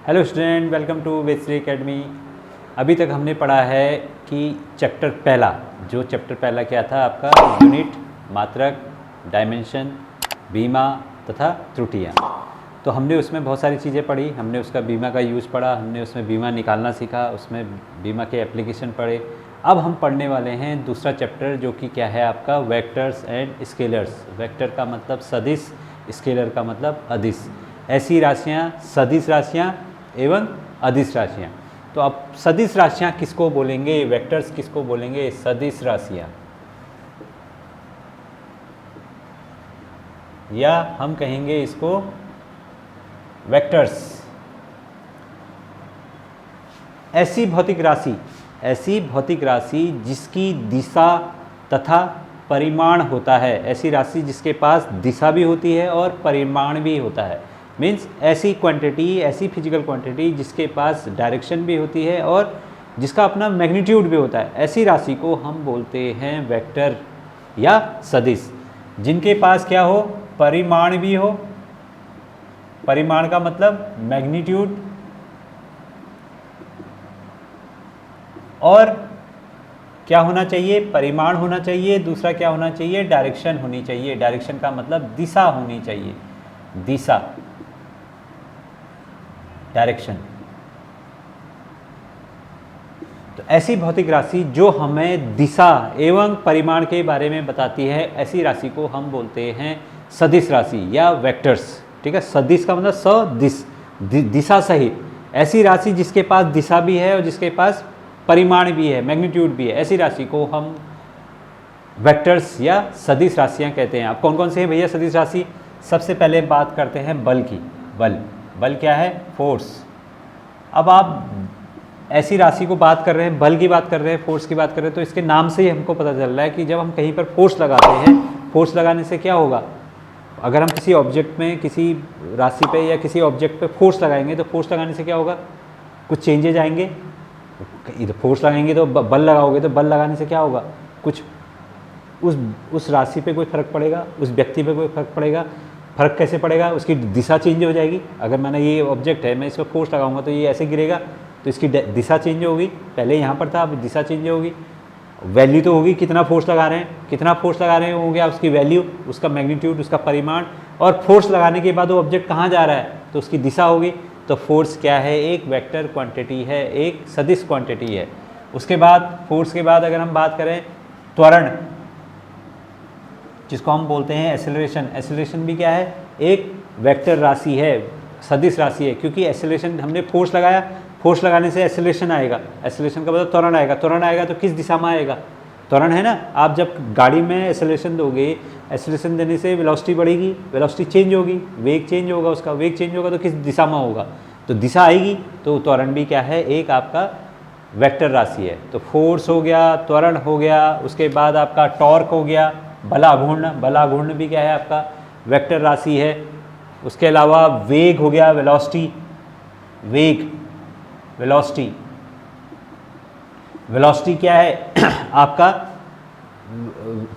Hello student, welcome to Vestry academy. अभी तक हमने पढ़ा है कि चैप्टर पहला क्या था आपका, यूनिट, मात्रक, डायमेंशन, बीमा तथा त्रुटियाँ। तो हमने उसमें बहुत सारी चीज़ें पढ़ी। हमने उसका बीमा का यूज़ पढ़ा, हमने उसमें बीमा निकालना सीखा, उसमें बीमा के एप्लीकेशन पढ़े। अब हम पढ़ने वाले हैं दूसरा चैप्टर, जो कि क्या है आपका, वेक्टर्स एंड स्केलर्स। वेक्टर का मतलब सदिश, स्केलर का मतलब अदिश। ऐसी राशियाँ, सदिश राशियाँ एवं अदिश राशियाँ। तो अब सदिश राशियाँ किसको बोलेंगे, वेक्टर्स किसको बोलेंगे, सदिश राशियाँ, या हम कहेंगे इसको वेक्टर्स। ऐसी भौतिक राशि जिसकी दिशा तथा परिमाण होता है। ऐसी राशि जिसके पास दिशा भी होती है और परिमाण भी होता है। मीन्स ऐसी क्वांटिटी, ऐसी फिजिकल क्वांटिटी जिसके पास डायरेक्शन भी होती है और जिसका अपना मैग्नीट्यूड भी होता है। ऐसी राशि को हम बोलते हैं वेक्टर या सदिश। जिनके पास क्या हो, परिमाण भी हो। परिमाण का मतलब मैग्नीट्यूड, और क्या होना चाहिए, परिमाण होना चाहिए। दूसरा क्या होना चाहिए, डायरेक्शन होनी चाहिए। डायरेक्शन का मतलब दिशा होनी चाहिए, दिशा, डायरेक्शन। तो ऐसी भौतिक राशि जो हमें दिशा एवं परिमाण के बारे में बताती है, ऐसी राशि को हम बोलते हैं सदिश राशि या वेक्टर्स। ठीक है, सदिश का मतलब सदिश, दिशा सहित। ऐसी राशि जिसके पास दिशा भी है और जिसके पास परिमाण भी है, मैग्नीट्यूड भी है, ऐसी राशि को हम वेक्टर्स या सदिश राशियां कहते हैं। अब कौन कौन से हैं भैया सदिश राशि? सबसे पहले बात करते हैं बल की। बल क्या है, फोर्स। अब आप ऐसी राशि को बात कर रहे हैं, बल की बात कर रहे हैं, फोर्स की बात कर रहे हैं, तो इसके नाम से ही हमको पता चल रहा है कि जब हम कहीं पर फोर्स लगाते हैं, फोर्स लगाने से क्या होगा। अगर हम किसी ऑब्जेक्ट में, किसी राशि पे या किसी ऑब्जेक्ट पे फोर्स लगाएंगे, तो फोर्स लगाने से क्या होगा, कुछ चेंजेज आएंगे। इधर फोर्स लगाएंगे तो बल लगाओगे, तो बल लगाने से क्या होगा, कुछ उस राशि पे कोई फर्क पड़ेगा, उस व्यक्ति पे कोई फर्क पड़ेगा। फर्क कैसे पड़ेगा, उसकी दिशा चेंज हो जाएगी। अगर मैंने ये ऑब्जेक्ट है, मैं इस पर फोर्स लगाऊंगा तो ये ऐसे गिरेगा, तो इसकी दिशा चेंज होगी। पहले यहाँ पर था, अब दिशा चेंज होगी। वैल्यू तो होगी, कितना फोर्स लगा रहे हैं, कितना फोर्स लगा रहे हैं, हो गया उसकी वैल्यू, उसका मैग्नीट्यूड, उसका परिमाण। और फोर्स लगाने के बाद वो ऑब्जेक्ट कहाँ जा रहा है, तो उसकी दिशा होगी। तो फोर्स क्या है, एक वेक्टर क्वांटिटी है, एक सदिश क्वांटिटी है। उसके बाद फोर्स के बाद अगर हम बात करें त्वरण, जिसको हम बोलते हैं एक्सेलरेशन। एक्सेलरेशन भी क्या है, एक वेक्टर राशि है, सदिश राशि है। क्योंकि एक्सेलरेशन, हमने फोर्स लगाया, फोर्स लगाने से एक्सेलरेशन आएगा। एक्सेलरेशन का मतलब त्वरण आएगा। त्वरण आएगा तो किस दिशा में आएगा, त्वरण है ना। आप जब गाड़ी में एक्सेलरेशन दोगे, एक्सेलरेशन देने से वेलोसिटी बढ़ेगी, वेलोसिटी चेंज होगी, वेग चेंज होगा, उसका वेग चेंज होगा तो किस दिशा में होगा, तो दिशा आएगी। तो त्वरण भी क्या है, एक आपका वेक्टर राशि है। तो फोर्स हो गया, त्वरण हो गया, उसके बाद आपका टॉर्क हो गया, बलाघूर्ण भी क्या है आपका वेक्टर राशि है। उसके अलावा वेग हो गया, वेलोसिटी, वेलोसिटी क्या है आपका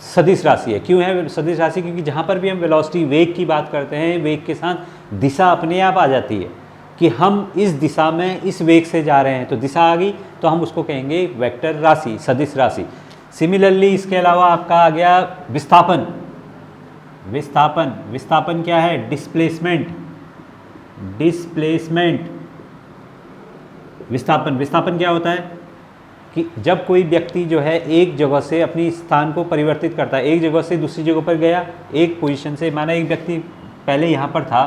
सदिश राशि है। क्यों है सदिश राशि, क्योंकि जहाँ पर भी हम वेलोसिटी, वेग की बात करते हैं, वेग के साथ दिशा अपने आप आ जाती है कि हम इस दिशा में इस वेग से जा रहे हैं, तो दिशा आ गई, तो हम उसको कहेंगे वेक्टर राशि, सदिश राशि। सिमिलरली इसके अलावा आपका आ गया विस्थापन। विस्थापन क्या है, डिस्प्लेसमेंट। विस्थापन क्या होता है कि जब कोई व्यक्ति जो है एक जगह से अपनी स्थान को परिवर्तित करता है, एक जगह से दूसरी जगह पर गया, एक पोजीशन से, माना एक व्यक्ति पहले यहाँ पर था,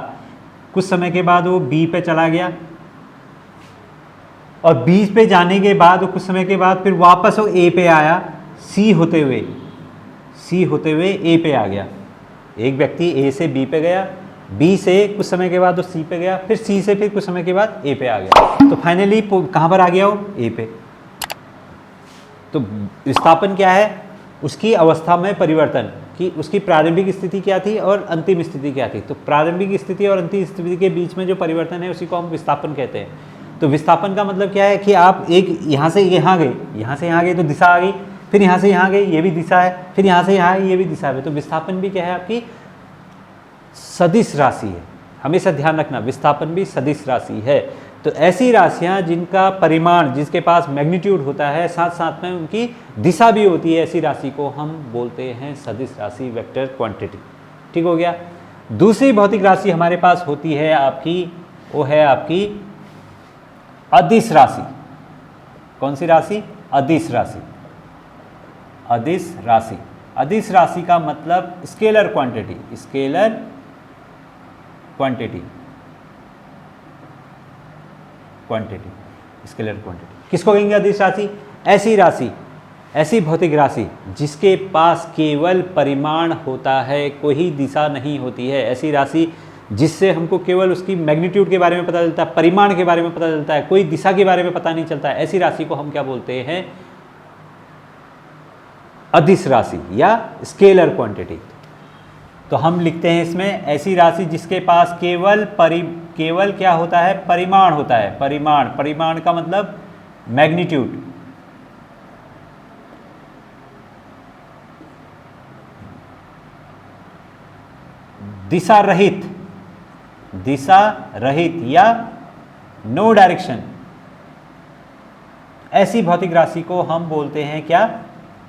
कुछ समय के बाद वो बी पे चला गया, और बी पे जाने के बाद वो कुछ समय के बाद फिर वापस वो ए पे आया, सी होते हुए ए पे आ गया। एक व्यक्ति ए से बी पे गया, बी से कुछ समय के बाद वो सी पे गया, फिर सी से फिर कुछ समय के बाद ए पे आ गया, तो फाइनली कहाँ पर आ गया वो, ए पे। तो विस्थापन क्या है, उसकी अवस्था में परिवर्तन, कि उसकी प्रारंभिक स्थिति क्या थी और अंतिम स्थिति क्या थी। तो प्रारंभिक स्थिति और अंतिम स्थिति के बीच में जो परिवर्तन है उसी को हम विस्थापन कहते हैं। तो विस्थापन का मतलब क्या है कि आप एक यहाँ से यहाँ गए, तो दिशा आ गई, फिर यहाँ से यहाँ गई, ये भी दिशा है, फिर यहाँ से यहाँ ये भी दिशा है। तो विस्थापन भी क्या है, आपकी सदिश राशि है। हमेशा ध्यान रखना, विस्थापन भी सदिश राशि है। तो ऐसी राशियां जिनका परिमाण, जिसके पास मैग्नीट्यूड होता है, साथ साथ में उनकी दिशा भी होती है, ऐसी राशि को हम बोलते हैं सदिश राशि, वेक्टर क्वांटिटी। ठीक हो गया। दूसरी भौतिक राशि हमारे पास होती है आपकी, वो है आपकी अदिश राशि। कौन सी राशि? अदिश राशि। अदिश राशि, अदिश राशि का मतलब scalar quantity, scalar quantity, scalar quantity किसको कहेंगे अदिश राशि? ऐसी राशि, ऐसी भौतिक राशि जिसके पास केवल परिमाण होता है, कोई दिशा नहीं होती है। ऐसी राशि जिससे हमको केवल उसकी मैग्नीट्यूड के बारे में पता चलता है, परिमाण के बारे में पता चलता है, कोई दिशा के बारे में पता नहीं चलता है। ऐसी राशि को हम क्या बोलते हैं? अदिश राशि या स्केलर क्वांटिटी। तो हम लिखते हैं इसमें ऐसी राशि जिसके पास केवल क्या होता है? परिमाण होता है। परिमाण का मतलब मैग्नीट्यूड, दिशा रहित या नो डायरेक्शन, ऐसी भौतिक राशि को हम बोलते हैं क्या?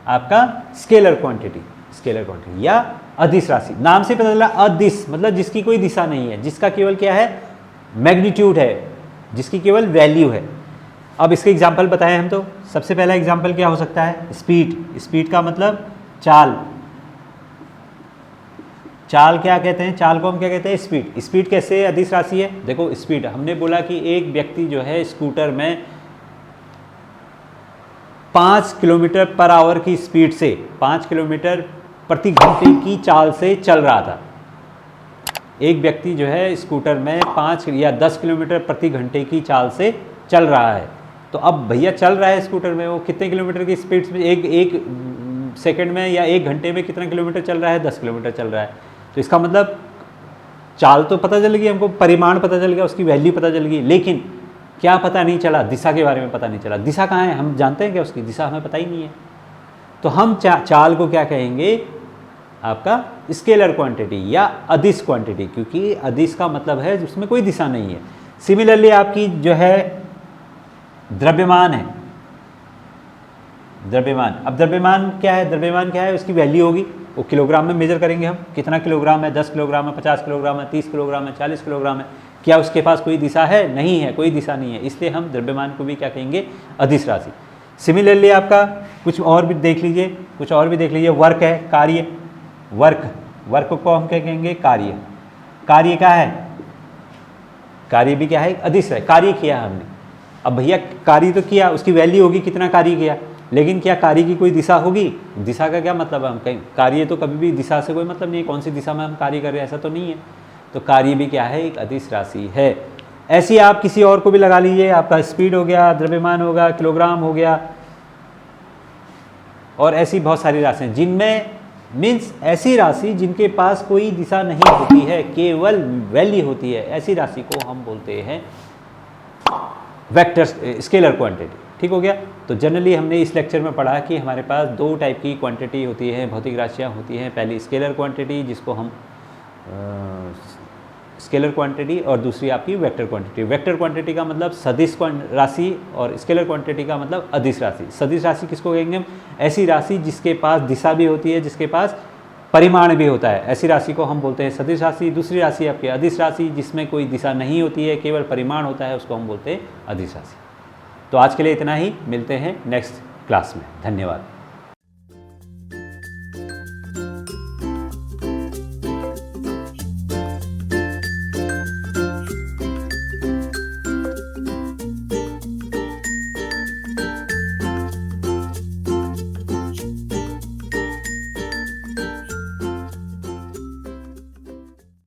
आपका स्केलर क्वांटिटी या अदिश राशि। नाम से पता चला अदिश मतलब जिसकी कोई दिशा नहीं है, जिसका केवल क्या है? मैग्नीट्यूड है, जिसकी केवल वैल्यू है। अब इसके एग्जाम्पल बताएं हम तो। सबसे पहला एग्जाम्पल क्या हो सकता है? स्पीड का मतलब चाल। चाल क्या कहते हैं? चाल को हम क्या कहते हैं? स्पीड कैसे अदिश राशि है? देखो स्पीड, हमने बोला कि एक व्यक्ति जो है स्कूटर में 5 किलोमीटर पर आवर की स्पीड से, 5 किलोमीटर प्रति घंटे की चाल से चल रहा था। एक व्यक्ति जो है स्कूटर में 5 या 10 किलोमीटर प्रति घंटे की चाल से चल रहा है। तो अब भैया चल रहा है स्कूटर में, वो कितने किलोमीटर की स्पीड में, एक सेकंड में या एक घंटे में कितना किलोमीटर चल रहा है? 10 किलोमीटर चल रहा है। तो इसका मतलब चाल तो पता चल गई हमको, परिमाण पता चल गया, उसकी वैल्यू पता चल गई, लेकिन क्या पता नहीं चला? दिशा के बारे में पता नहीं चला। दिशा कहाँ है? हम जानते हैं क्या उसकी दिशा? हमें पता ही नहीं है। तो हम चाल को क्या कहेंगे? आपका स्केलर क्वांटिटी या अदिश क्वांटिटी, क्योंकि अदिश का मतलब है उसमें कोई दिशा नहीं है। सिमिलरली आपकी जो है द्रव्यमान है, द्रव्यमान। अब द्रव्यमान क्या है? उसकी वैल्यू होगी, वो किलोग्राम में मेजर करेंगे हम, कितना किलोग्राम है? 10 किलोग्राम है, 50 किलोग्राम है, 30 किलोग्राम है, 40 किलोग्राम है। क्या उसके पास कोई दिशा है? नहीं है, कोई दिशा नहीं है। इसलिए हम द्रव्यमान को भी क्या कहेंगे? अदिश राशि। सिमिलरली आपका कुछ और भी देख लीजिए, वर्क है, कार्य। वर्क को हम क्या कहेंगे? कार्य। कार्य क्या है? कार्य भी क्या है? अदिश है। कार्य किया हमने, अब भैया कार्य तो किया, उसकी वैल्यू होगी कितना कार्य किया, लेकिन क्या कार्य की कोई दिशा होगी? दिशा का क्या मतलब है? हम कहीं कार्य तो कभी भी दिशा से कोई मतलब नहीं है, कौन सी दिशा में हम कार्य कर रहे हैं ऐसा तो नहीं है। तो कार्य भी क्या है? एक अदिश राशि है। ऐसी आप किसी और को भी लगा लीजिए, आपका स्पीड हो गया, द्रव्यमान होगा, किलोग्राम हो गया, और ऐसी बहुत सारी राशियाँ जिनमें मीन्स ऐसी राशि जिनके पास कोई दिशा नहीं होती है, केवल वैल्यू होती है, ऐसी राशि को हम बोलते हैं वेक्टर स्केलर क्वांटिटी। ठीक हो गया। तो जनरली हमने इस लेक्चर में पढ़ा कि हमारे पास 2 टाइप की क्वांटिटी होती है, भौतिक राशियाँ होती हैं। पहली स्केलर क्वांटिटी जिसको हम स्केलर क्वांटिटी, और दूसरी आपकी वेक्टर क्वांटिटी। वेक्टर क्वांटिटी का मतलब सदिश राशि और स्केलर क्वांटिटी का मतलब अदिश राशि। सदिश राशि किसको कहेंगे हम? ऐसी राशि जिसके पास दिशा भी होती है, जिसके पास परिमाण भी होता है, ऐसी राशि को हम बोलते हैं सदिश राशि। दूसरी राशि आपकी अदिश राशि जिसमें कोई दिशा नहीं होती है, केवल परिमाण होता है, उसको हम बोलते हैं अदिश राशि। तो आज के लिए इतना ही, मिलते हैं नेक्स्ट क्लास में। धन्यवाद।